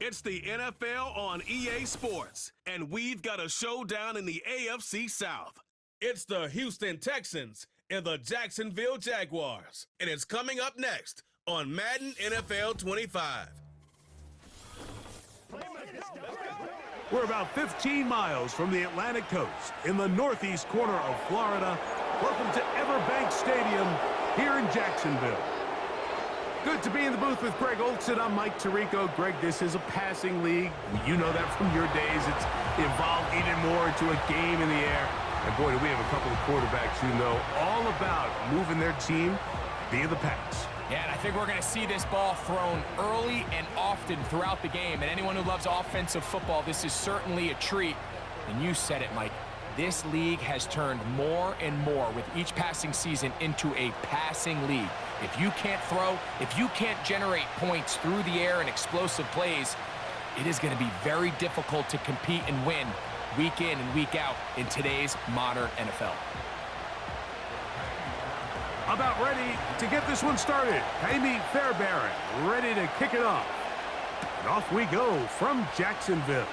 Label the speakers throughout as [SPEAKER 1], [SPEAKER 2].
[SPEAKER 1] It's the NFL on EA Sports, and we've got a showdown in the AFC South. It's the Houston Texans and the Jacksonville Jaguars, and it's coming up next on Madden NFL 25.
[SPEAKER 2] We're about 15 miles from the Atlantic coast in the northeast corner of Florida. Welcome to Everbank Stadium here in Jacksonville. Good to be in the booth with Greg Olson. I'm Mike Tirico. Greg, this is a passing league. You know that from your days. It's evolved even more into a game in the air. And boy, do we have a couple of quarterbacks who know all about moving their team via the pass.
[SPEAKER 3] Yeah, and I think we're going to see this ball thrown early and often throughout the game. And anyone who loves offensive football, this is certainly a treat. And you said it, Mike. This league has turned more and more with each passing season into a passing league. If you can't throw, if you can't generate points through the air and explosive plays, it is going to be very difficult to compete and win week in and week out in today's modern NFL.
[SPEAKER 2] About ready to get this one started. Jaime Fairbairn ready to kick it off. And off we go from Jacksonville.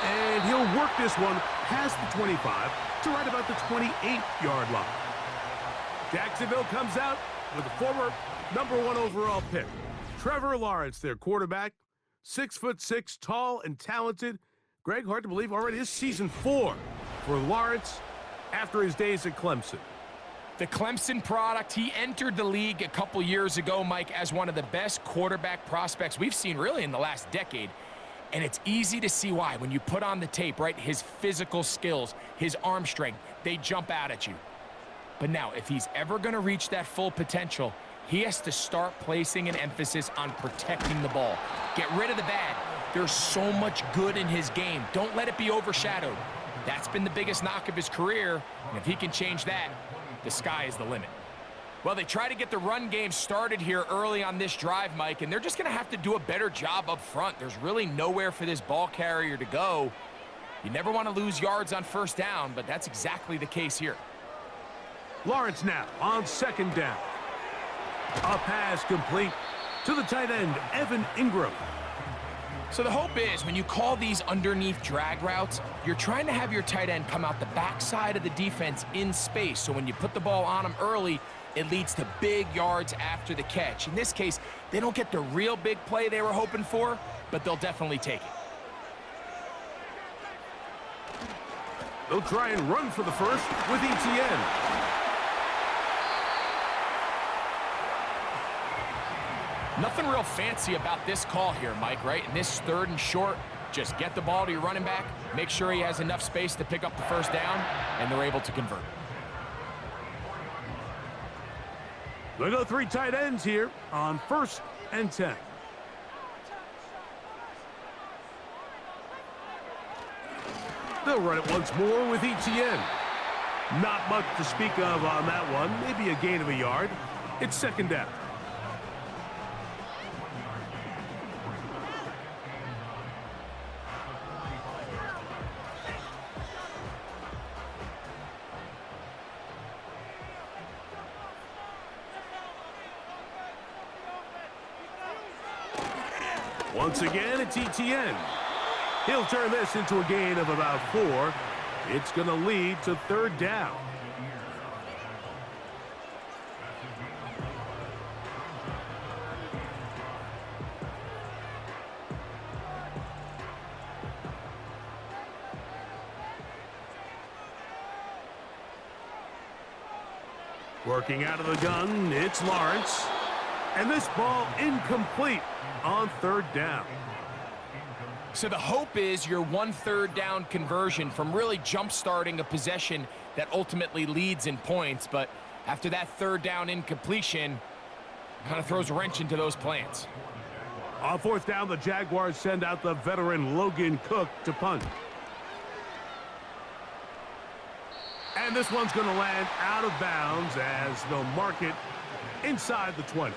[SPEAKER 2] And he'll work this one past the 25 to right about the 28-yard line. Jacksonville comes out with a former #1 overall pick. Trevor Lawrence, their quarterback, 6'6", tall and talented. Greg, hard to believe, already is season 4 for Lawrence after his days at Clemson.
[SPEAKER 3] The Clemson product, he entered the league a couple years ago, Mike, as one of the best quarterback prospects we've seen really in the last decade. And it's easy to see why. When you put on the tape, right, his physical skills, his arm strength, they jump out at you. But now, if he's ever going to reach that full potential, he has to start placing an emphasis on protecting the ball. Get rid of the bad. There's so much good in his game. Don't let it be overshadowed. That's been the biggest knock of his career, and if he can change that, the sky is the limit. Well, they try to get the run game started here early on this drive, Mike, and they're just going to have to do a better job up front. There's really nowhere for this ball carrier to go. You never want to lose yards on first down, but that's exactly the case here.
[SPEAKER 2] Lawrence now on second down. A pass complete to the tight end, Evan Ingram.
[SPEAKER 3] So the hope is when you call these underneath drag routes, you're trying to have your tight end come out the backside of the defense in space. So when you put the ball on him early, it leads to big yards after the catch. In this case, they don't get the real big play they were hoping for, but they'll definitely take it.
[SPEAKER 2] They'll try and run for the first with Etienne.
[SPEAKER 3] Nothing real fancy about this call here, Mike, right? In this 3rd and short, just get the ball to your running back, make sure he has enough space to pick up the first down, and they're able to convert.
[SPEAKER 2] They'll go 3 tight ends here on 1st and 10. They'll run it once more with Etienne. Not much to speak of on that one. Maybe a gain of a yard. It's 2nd down. Once again, it's Etienne. He'll turn this into a gain of about 4. It's going to lead to 3rd down. Working out of the gun, it's Lawrence. And this ball incomplete on 3rd down.
[SPEAKER 3] So the hope is your 1/3 down conversion from really jump-starting a possession that ultimately leads in points. But after that 3rd down incompletion, kind of throws a wrench into those plans.
[SPEAKER 2] On 4th down, the Jaguars send out the veteran Logan Cook to punt. And this one's going to land out of bounds as they'll mark it inside the 20.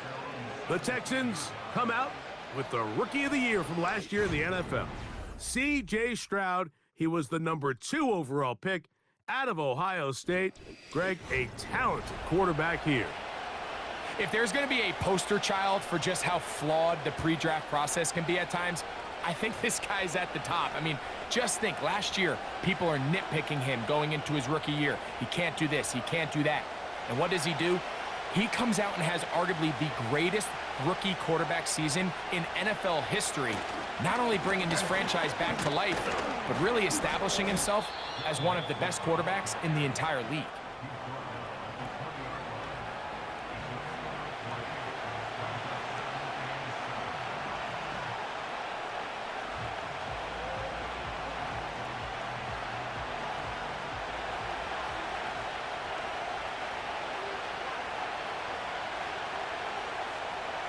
[SPEAKER 2] The Texans come out with the Rookie of the Year from last year in the NFL. C.J. Stroud, he was the #2 overall pick out of Ohio State. Greg, a talented quarterback here.
[SPEAKER 3] If there's going to be a poster child for just how flawed the pre-draft process can be at times, I think this guy's at the top. I mean, just think, last year, people are nitpicking him going into his rookie year. He can't do this, he can't do that. And what does he do? He comes out and has arguably the greatest rookie quarterback season in NFL history, not only bringing his franchise back to life, but really establishing himself as one of the best quarterbacks in the entire league.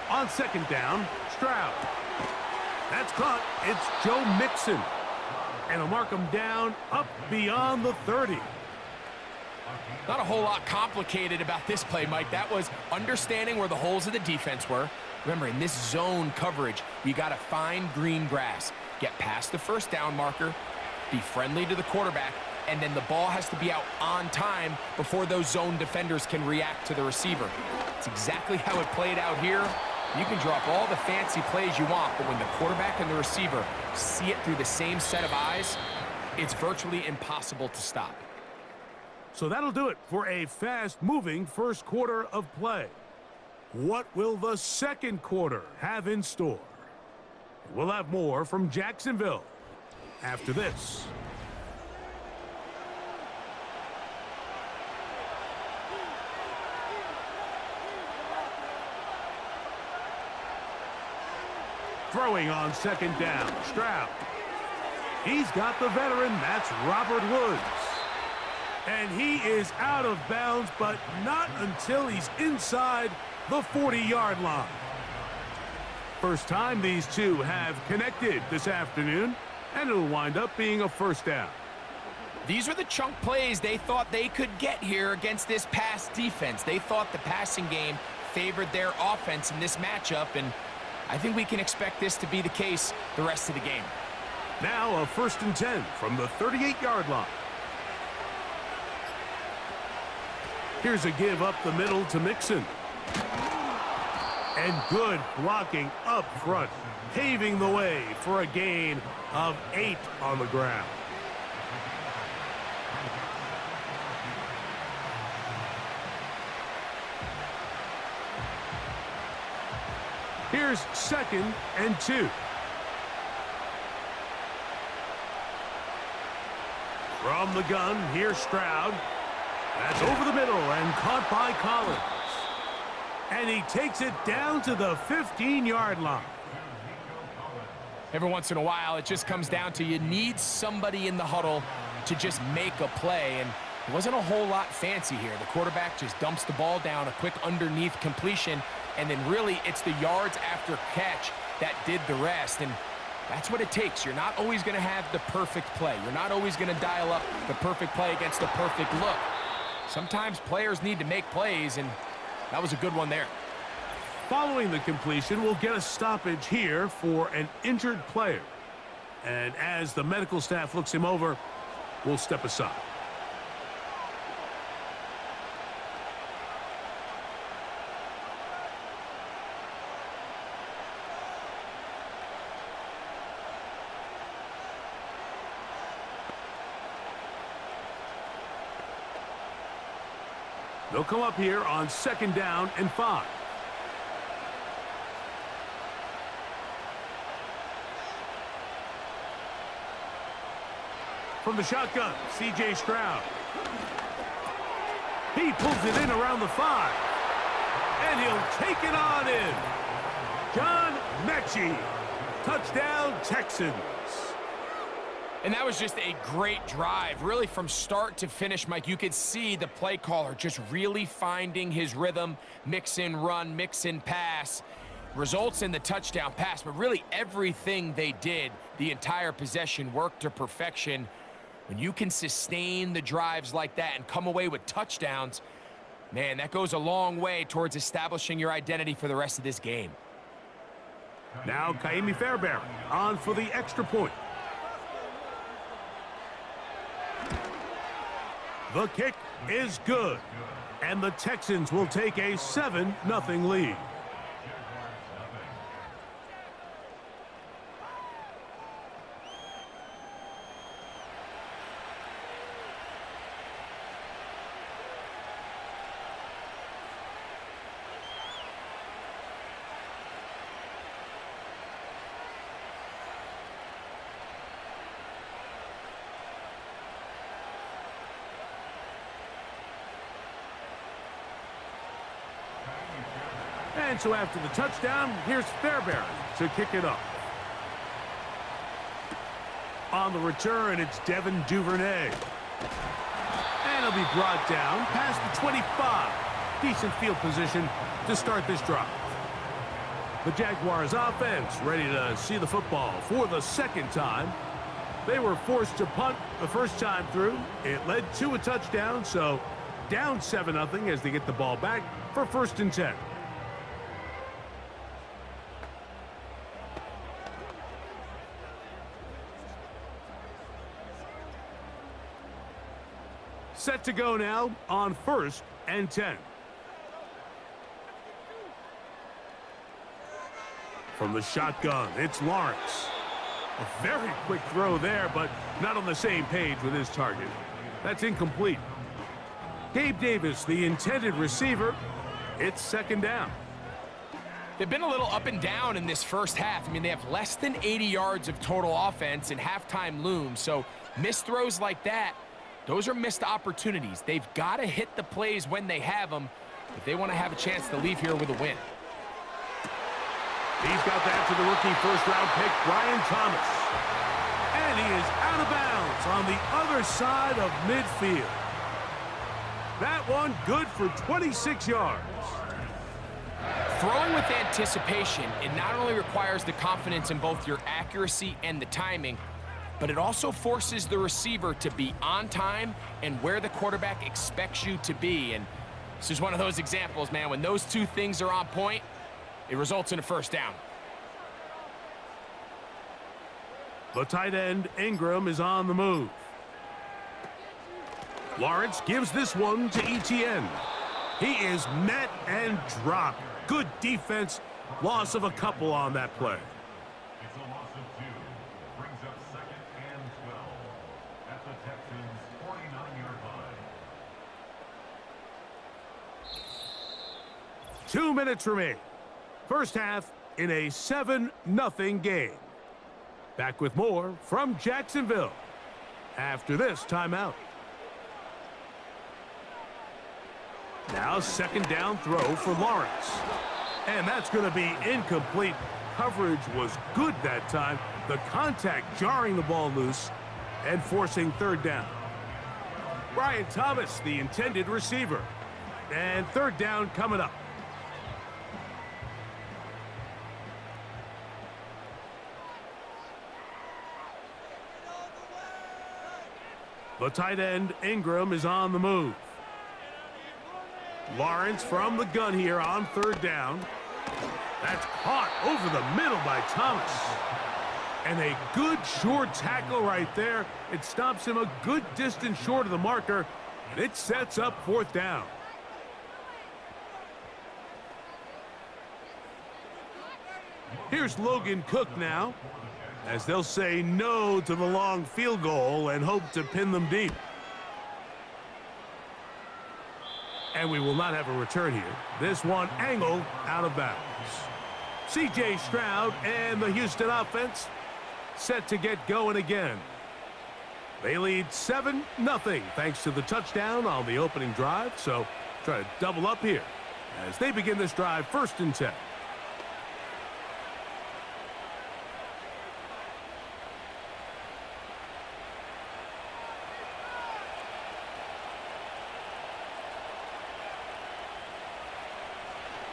[SPEAKER 2] On second down, Stroud. That's caught. It's Joe Mixon. And he'll mark him down up beyond the 30.
[SPEAKER 3] Not a whole lot complicated about this play, Mike. That was understanding where the holes of the defense were. Remember, in this zone coverage, you got to find green grass. Get past the first down marker, be friendly to the quarterback, and then the ball has to be out on time before those zone defenders can react to the receiver. It's exactly how it played out here. You can drop all the fancy plays you want, but when the quarterback and the receiver see it through the same set of eyes, it's virtually impossible to stop.
[SPEAKER 2] So that'll do it for a fast-moving first quarter of play. What will the second quarter have in store? We'll have more from Jacksonville after this. Throwing on second down, Stroud. He's got the veteran, that's Robert Woods. And he is out of bounds, but not until he's inside the 40-yard line. First time these two have connected this afternoon, and it'll wind up being a first down.
[SPEAKER 3] These are the chunk plays they thought they could get here against this pass defense. They thought the passing game favored their offense in this matchup, and I think we can expect this to be the case the rest of the game.
[SPEAKER 2] Now a 1st and 10 from the 38-yard line. Here's a give up the middle to Mixon. And good blocking up front, paving the way for a gain of 8 on the ground. Here's 2nd and 2. From the gun, here's Stroud. That's over the middle and caught by Collins. And he takes it down to the 15-yard line.
[SPEAKER 3] Every once in a while, it just comes down to you need somebody in the huddle to just make a play, and it wasn't a whole lot fancy here. The quarterback just dumps the ball down, a quick underneath completion, and then really it's the yards after catch that did the rest, and that's what it takes. You're not always going to have the perfect play. You're not always going to dial up the perfect play against the perfect look. Sometimes players need to make plays, and that was a good one there.
[SPEAKER 2] Following the completion, we'll get a stoppage here for an injured player. And as the medical staff looks him over, we'll step aside. They'll come up here on 2nd down and 5. From the shotgun, C.J. Stroud. He pulls it in around the 5. And he'll take it on in. John Mechie. Touchdown, Texans.
[SPEAKER 3] And that was just a great drive, really from start to finish, Mike. You could see the play caller just really finding his rhythm, mix in run, mix in pass. Results in the touchdown pass, but really everything they did, the entire possession, worked to perfection. When you can sustain the drives like that and come away with touchdowns, man, that goes a long way towards establishing your identity for the rest of this game.
[SPEAKER 2] Now Kaimi Fairbairn on for the extra point. The kick is good. And the Texans will take a 7-0 lead. And so after the touchdown, here's Fairbairn to kick it up. On the return, it's Devin Duvernay. And he'll be brought down past the 25. Decent field position to start this drive. The Jaguars offense ready to see the football for the second time. They were forced to punt the first time through. It led to a touchdown, so down 7-0 as they get the ball back for 1st and 10. Set to go now on 1st and 10. From the shotgun, it's Lawrence. A very quick throw there, but not on the same page with his target. That's incomplete. Gabe Davis, the intended receiver. It's 2nd down.
[SPEAKER 3] They've been a little up and down in this first half. I mean, they have less than 80 yards of total offense and halftime looms. So missed throws like that, those are missed opportunities. They've got to hit the plays when they have them if they want to have a chance to leave here with a win.
[SPEAKER 2] He's got that to the rookie first-round pick, Brian Thomas. And he is out of bounds on the other side of midfield. That one good for 26 yards.
[SPEAKER 3] Throwing with anticipation, it not only requires the confidence in both your accuracy and the timing, but it also forces the receiver to be on time and where the quarterback expects you to be. And this is one of those examples, man. When those two things are on point, it results in a 1st down.
[SPEAKER 2] The tight end, Ingram, is on the move. Lawrence gives this one to Etienne. He is met and dropped. Good defense. Loss of a couple on that play.
[SPEAKER 4] It's a loss of 2. Brings up 2nd and 12 at the Texans' 49-yard line.
[SPEAKER 2] 2 minutes remain. First half in a 7-0 game. Back with more from Jacksonville after this timeout. Now 2nd down throw for Lawrence. And that's going to be incomplete. Coverage was good that time. The contact jarring the ball loose and forcing 3rd down. Brian Thomas, the intended receiver. And 3rd down coming up. The tight end, Ingram, is on the move. Lawrence from the gun here on 3rd down. That's caught over the middle by Thomas. And a good short tackle right there. It stops him a good distance short of the marker. And it sets up 4th down. Here's Logan Cook now, as they'll say no to the long field goal and hope to pin them deep. And we will not have a return here. This one angled out of bounds. C.J. Stroud and the Houston offense set to get going again. They lead 7-0 thanks to the touchdown on the opening drive. So try to double up here as they begin this drive 1st and 10.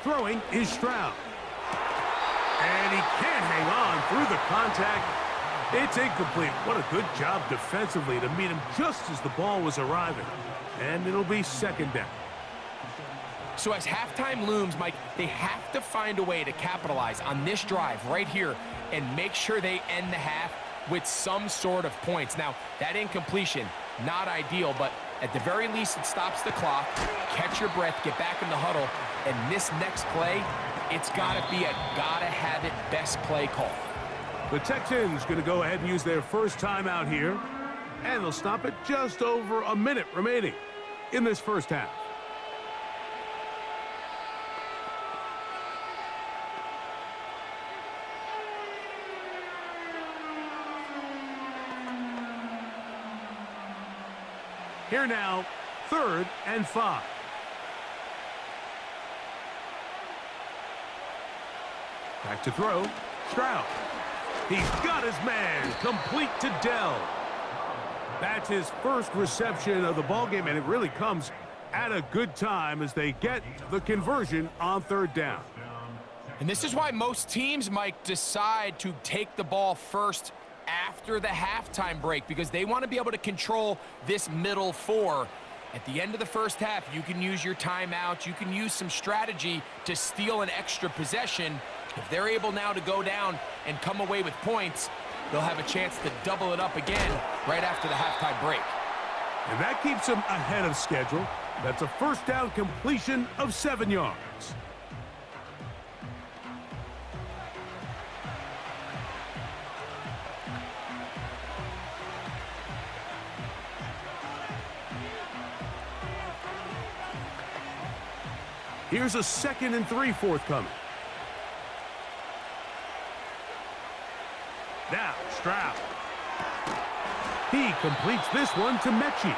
[SPEAKER 2] Throwing is Stroud. And he can't hang on through the contact. It's incomplete. What a good job defensively to meet him just as the ball was arriving. And it'll be 2nd down.
[SPEAKER 3] So as halftime looms, Mike, they have to find a way to capitalize on this drive right here and make sure they end the half with some sort of points. Now, that incompletion, not ideal, but At the very least, it stops the clock. Catch your breath, get back in the huddle, and this next play, it's got to be a gotta-have-it best play call.
[SPEAKER 2] The Texans going to go ahead and use their first timeout here, and they'll stop it just over a minute remaining in this first half. Here now, 3rd and 5. Back to throw, Stroud. He's got his man, complete to Dell. That's his first reception of the ballgame, and it really comes at a good time as they get the conversion on 3rd down.
[SPEAKER 3] And this is why most teams might decide to take the ball first after the halftime break, because they want to be able to control this middle 4. At the end of the first half, you can use your timeout, you can use some strategy to steal an extra possession. If they're able now to go down and come away with points, they'll have a chance to double it up again right after the halftime break.
[SPEAKER 2] And that keeps them ahead of schedule. That's a first down completion of 7 yards. Here's a 2nd and 3 forthcoming. Now, Stroud. He completes this one to Mechie.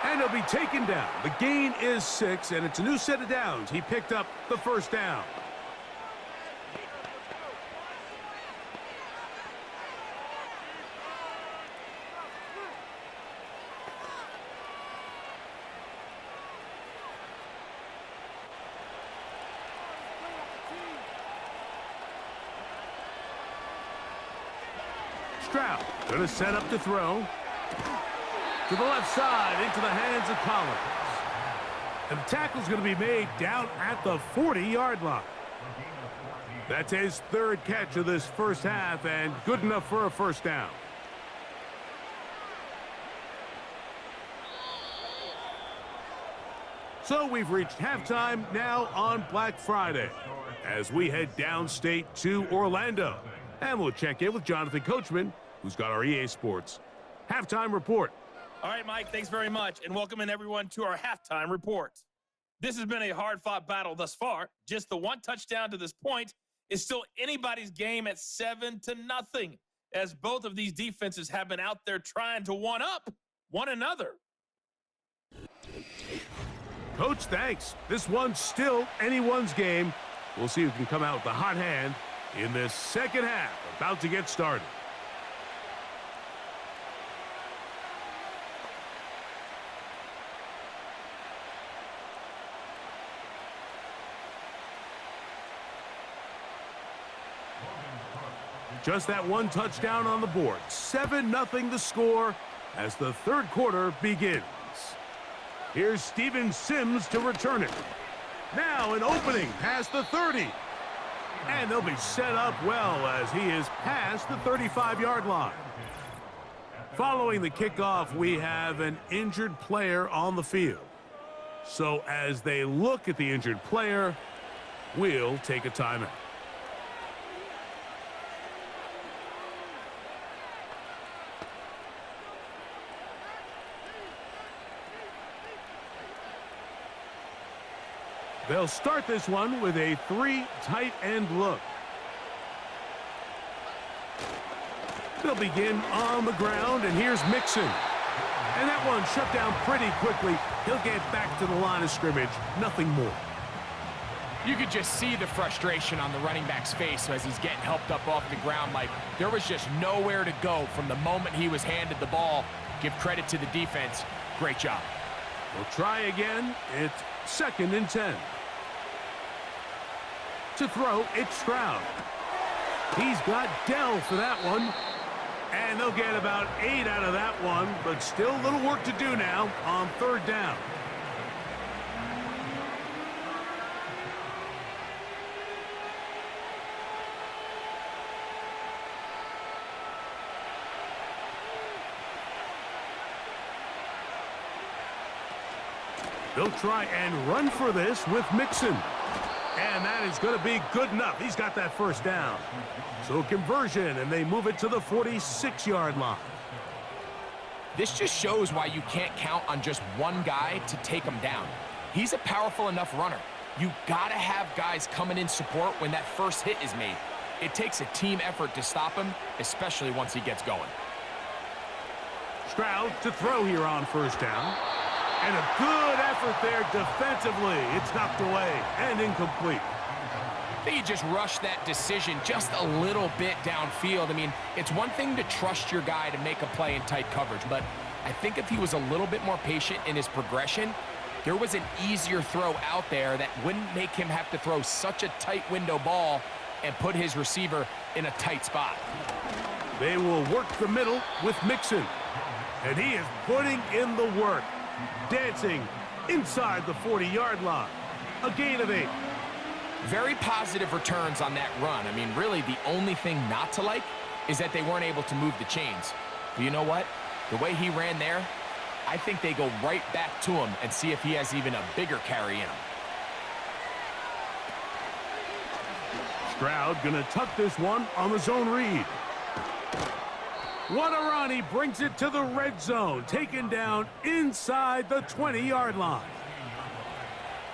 [SPEAKER 2] And he'll be taken down. The gain is 6, and it's a new set of downs. He picked up the first down. Stroud going to set up to throw. To the left side, into the hands of Collins. And the tackle's going to be made down at the 40-yard line. That's his 3rd catch of this first half, and good enough for a first down. So we've reached halftime now on Black Friday as we head downstate to Orlando. And we'll check in with Jonathan Coachman, who's got our EA Sports halftime report.
[SPEAKER 5] All right, Mike, thanks very much, and welcome in everyone to our halftime report. This has been a hard-fought battle thus far. Just the one touchdown to this point is still anybody's game at 7-0, as both of these defenses have been out there trying to one-up one another.
[SPEAKER 2] Coach, thanks. This one's still anyone's game. We'll see who can come out with the hot hand in this second half, about to get started. Just that one touchdown on the board. 7-0 the score as the 3rd quarter begins. Here's Steven Sims to return it. Now an opening past the 30. And they'll be set up well as he is past the 35-yard line. Following the kickoff, we have an injured player on the field. So as they look at the injured player, we'll take a timeout. They'll start this one with a 3 tight end look. They'll begin on the ground, and here's Mixon. And that one shut down pretty quickly. He'll get back to the line of scrimmage, nothing more.
[SPEAKER 3] You could just see the frustration on the running back's face as he's getting helped up off the ground. Like, there was just nowhere to go from the moment he was handed the ball. Give credit to the defense. Great job.
[SPEAKER 2] We'll try again. It's 2nd and 10. To throw, it's Stroud. He's got Dell for that one. And they'll get about 8 out of that one, but still a little work to do now on 3rd down. They'll try and run for this with Mixon. And that is going to be good enough. He's got that first down. So conversion, and they move it to the 46-yard line.
[SPEAKER 3] This just shows why you can't count on just one guy to take him down. He's a powerful enough runner. You got to have guys coming in support when that first hit is made. It takes a team effort to stop him, especially once he gets going.
[SPEAKER 2] Stroud to throw here on first down. And a good effort there defensively. It's knocked away and incomplete.
[SPEAKER 3] I think he just rushed that decision just a little bit downfield. I mean, it's one thing to trust your guy to make a play in tight coverage, but I think if he was a little bit more patient in his progression, there was an easier throw out there that wouldn't make him have to throw such a tight window ball and put his receiver in a tight spot.
[SPEAKER 2] They will work the middle with Mixon. And he is putting in the work. Dancing inside the 40-yard line. A gain of 8.
[SPEAKER 3] Very positive returns on that run. I mean, really, the only thing not to like is that they weren't able to move the chains. But you know what? The way he ran there, I think they go right back to him and see if he has even a bigger carry in him.
[SPEAKER 2] Stroud going to tuck this one on the zone read. What a run. He brings it to the red zone, taken down inside the 20-yard line.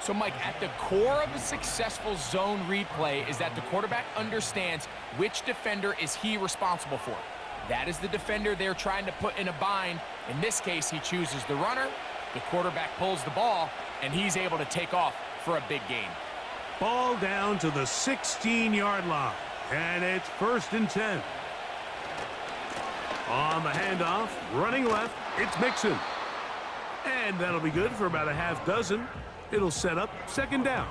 [SPEAKER 3] So, Mike, at the core of a successful zone read play is that the quarterback understands which defender is he responsible for. That is the defender they're trying to put in a bind. In this case, he chooses the runner, the quarterback pulls the ball, and he's able to take off for a big gain.
[SPEAKER 2] Ball down to the 16-yard line, and it's 1st and 10. On the handoff, running left, it's Mixon. And that'll be good for about a half dozen. It'll set up 2nd down.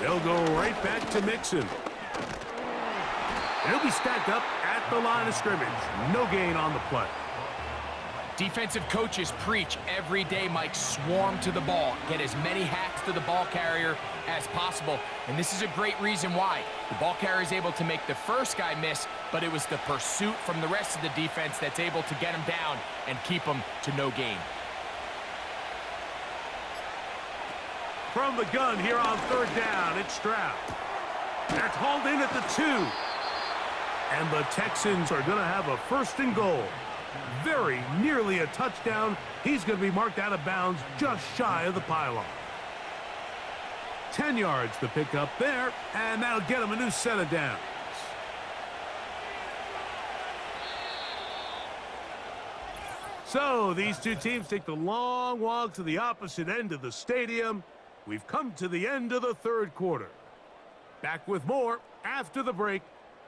[SPEAKER 2] They'll go right back to Mixon. He'll be stacked up at the line of scrimmage. No gain on the play.
[SPEAKER 3] Defensive coaches preach every day, Mike, swarm to the ball. Get as many hacks to the ball carrier as possible. And this is a great reason why. The ball carrier is able to make the first guy miss, but it was the pursuit from the rest of the defense that's able to get him down and keep him to no gain.
[SPEAKER 2] From the gun here on 3rd down, it's Stroud. That's hauled in at the 2. And the Texans are going to have a 1st and goal. Very nearly a touchdown. He's going to be marked out of bounds just shy of the pylon. 10 yards to pick up there, and that'll get him a new set of downs. So these two teams take the long walk to the opposite end of the stadium. We've come to the end of the 3rd quarter. Back with more after the break.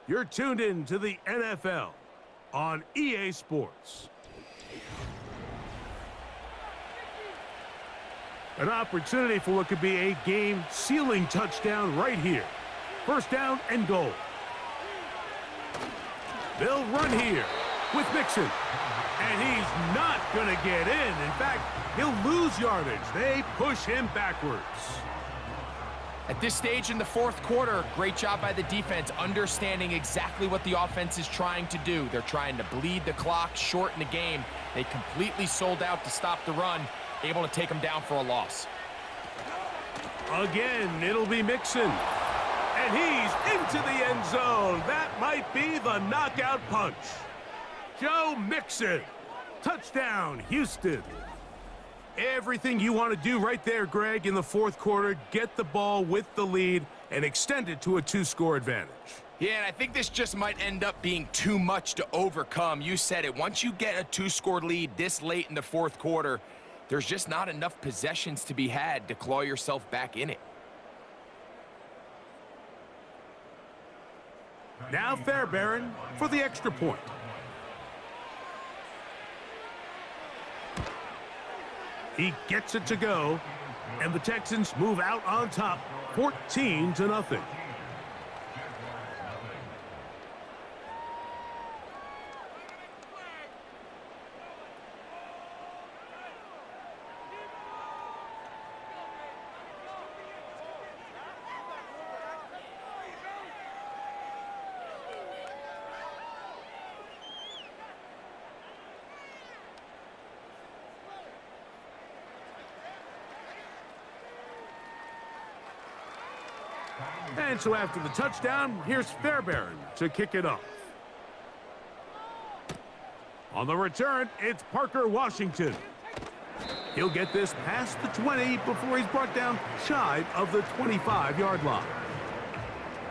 [SPEAKER 2] You're tuned in to the NFL on EA Sports. An opportunity for what could be a game-sealing touchdown right here. 1st down and goal. They'll run here with Mixon. And he's not going to get in. In fact, he'll lose yardage. They push him backwards.
[SPEAKER 3] At this stage in the 4th quarter, great job by the defense, understanding exactly what the offense is trying to do. They're trying to bleed the clock, shorten the game. They completely sold out to stop the run, able to take them down for a loss.
[SPEAKER 2] Again, it'll be Mixon. And he's into the end zone. That might be the knockout punch. Joe Mixon. Touchdown, Houston. Everything you want to do right there, Greg, in the 4th quarter. Get the ball with the lead and extend it to a 2-score advantage.
[SPEAKER 3] Yeah, and I think this just might end up being too much to overcome. You said it. Once you get a 2-score lead this late in the 4th quarter, there's just not enough possessions to be had to claw yourself back in it.
[SPEAKER 2] Now Fairbairn for the extra point. He gets it to go, and the Texans move out on top, 14-0. And so after the touchdown, here's Fairbairn to kick it off. On the return, it's Parker Washington. He'll get this past the 20 before he's brought down shy of the 25-yard line.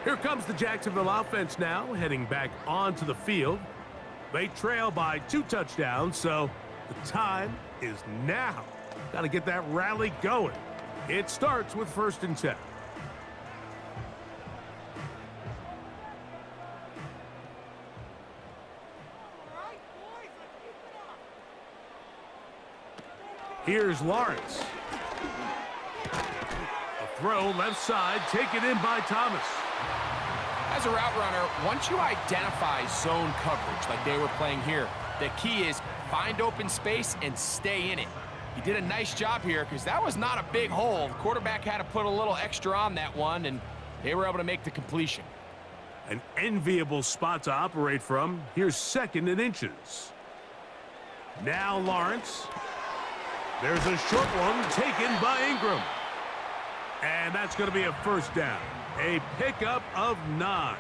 [SPEAKER 2] Here comes the Jacksonville offense now, heading back onto the field. They trail by 2 touchdowns, so the time is now. Got to get that rally going. It starts with 1st and 10. Here's Lawrence. A throw left side, taken in by Thomas.
[SPEAKER 3] As a route runner, once you identify zone coverage like they were playing here, the key is find open space and stay in it. He did a nice job here because that was not a big hole. The quarterback had to put a little extra on that one, and they were able to make the completion.
[SPEAKER 2] An enviable spot to operate from. Here's 2nd and inches. Now Lawrence. There's a short one taken by Ingram. And that's going to be a 1st down. A pickup of 9.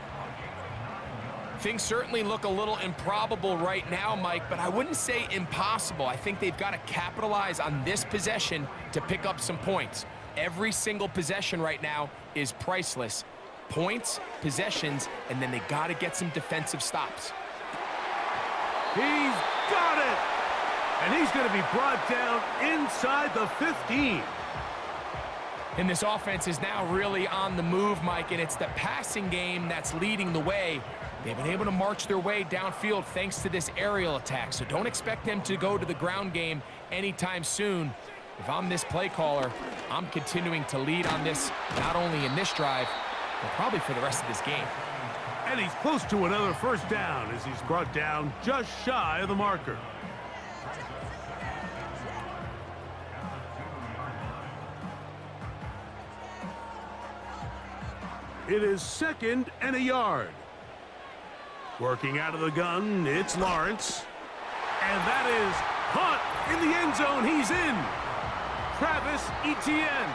[SPEAKER 3] Things certainly look a little improbable right now, Mike, but I wouldn't say impossible. I think they've got to capitalize on this possession to pick up some points. Every single possession right now is priceless. Points, possessions, and then they got to get some defensive stops.
[SPEAKER 2] He's got it! And he's going to be brought down inside the 15.
[SPEAKER 3] And this offense is now really on the move, Mike, and it's the passing game that's leading the way. They've been able to march their way downfield thanks to this aerial attack, so don't expect them to go to the ground game anytime soon. If I'm this play caller, I'm continuing to lead on this, not only in this drive, but probably for the rest of this game.
[SPEAKER 2] And he's close to another 1st down as he's brought down just shy of the marker. It is 2nd and a yard. Working out of the gun, it's Lawrence. And that is caught in the end zone. He's in. Travis Etienne.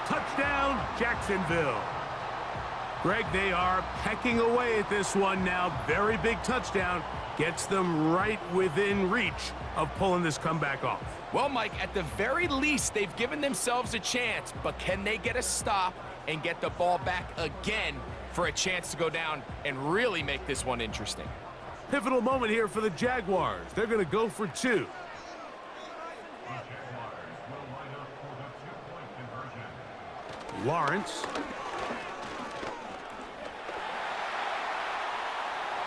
[SPEAKER 2] Touchdown, Jacksonville. Greg, they are pecking away at this one now. Very big touchdown. Gets them right within reach of pulling this comeback off.
[SPEAKER 3] Well, Mike, at the very least, they've given themselves a chance, but can they get a stop and get the ball back again for a chance to go down and really make this one interesting?
[SPEAKER 2] Pivotal moment here for the Jaguars. They're going to go for 2. Lawrence.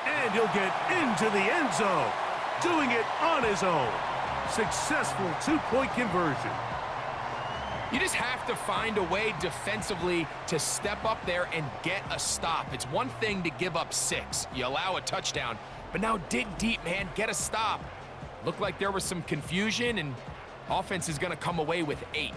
[SPEAKER 2] And he'll get into the end zone, doing it on his own. Successful 2-point conversion.
[SPEAKER 3] You just have to find a way defensively to step up there and get a stop. It's one thing to give up 6. You allow a touchdown, but now dig deep, man. Get a stop. Looked like there was some confusion, and offense is going to come away with 8.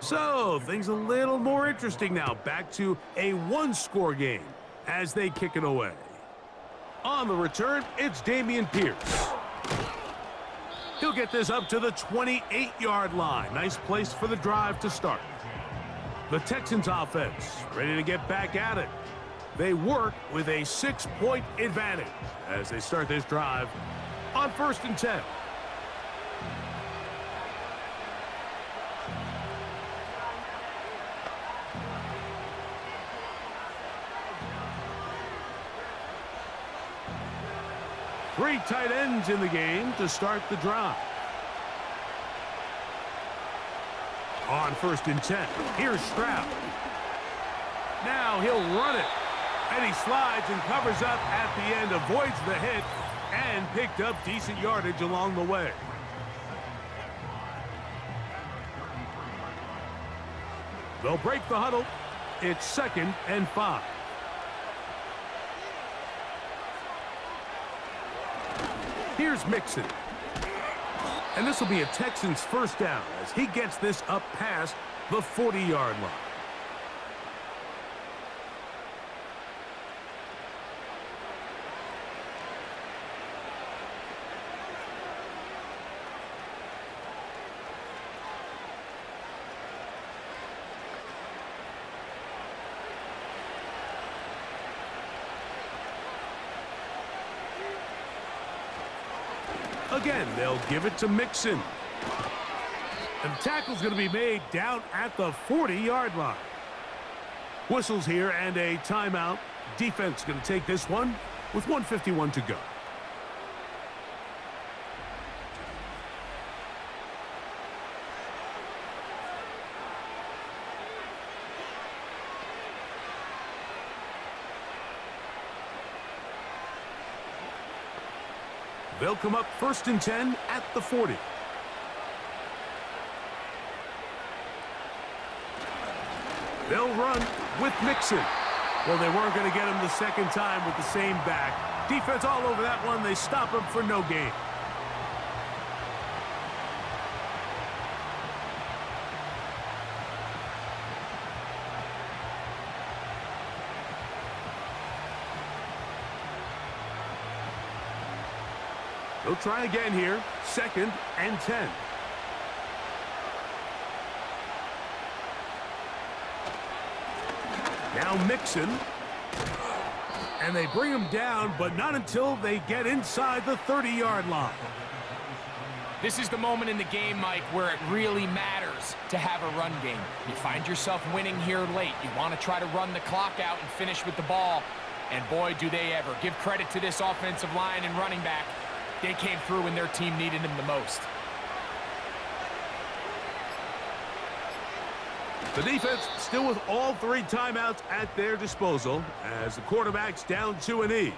[SPEAKER 2] So, things a little more interesting now. Back to a 1-score game as they kick it away. On the return, it's Dameon Pierce. He'll get this up to the 28-yard line. Nice place for the drive to start. The Texans offense ready to get back at it. They work with a 6-point advantage as they start this drive on 1st and 10. Three tight ends in the game to start the drive. On 1st and 10, here's Stroud. Now he'll run it. And he slides and covers up at the end, avoids the hit, and picked up decent yardage along the way. They'll break the huddle. It's 2nd and 5. Here's Mixon. And this will be a Texans first down as he gets this up past the 40-yard line. Again, they'll give it to Mixon. And the tackle's going to be made down at the 40-yard line. Whistles here and a timeout. Defense going to take this one with 1:51 to go. They'll come up 1st and 10 at the 40. They'll run with Mixon. Well, they weren't going to get him the second time with the same back. Defense all over that one. They stop him for no gain. They'll try again here. 2nd and 10. Now Mixon. And they bring him down, but not until they get inside the 30-yard line.
[SPEAKER 3] This is the moment in the game, Mike, where it really matters to have a run game. You find yourself winning here late. You want to try to run the clock out and finish with the ball. And boy, do they ever. Give credit to this offensive line and running back. They came through when their team needed them the most.
[SPEAKER 2] The defense still with all 3 timeouts at their disposal as the quarterback's down to a knee.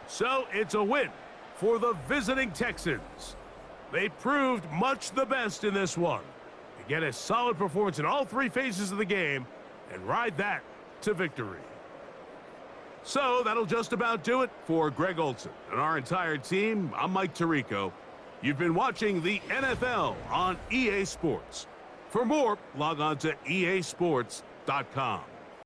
[SPEAKER 2] So it's a win for the visiting Texans. They proved much the best in this one. They get a solid performance in all 3 phases of the game and ride that to victory. So that'll just about do it for Greg Olson and our entire team. I'm Mike Tirico. You've been watching the NFL on EA Sports. For more, log on to easports.com.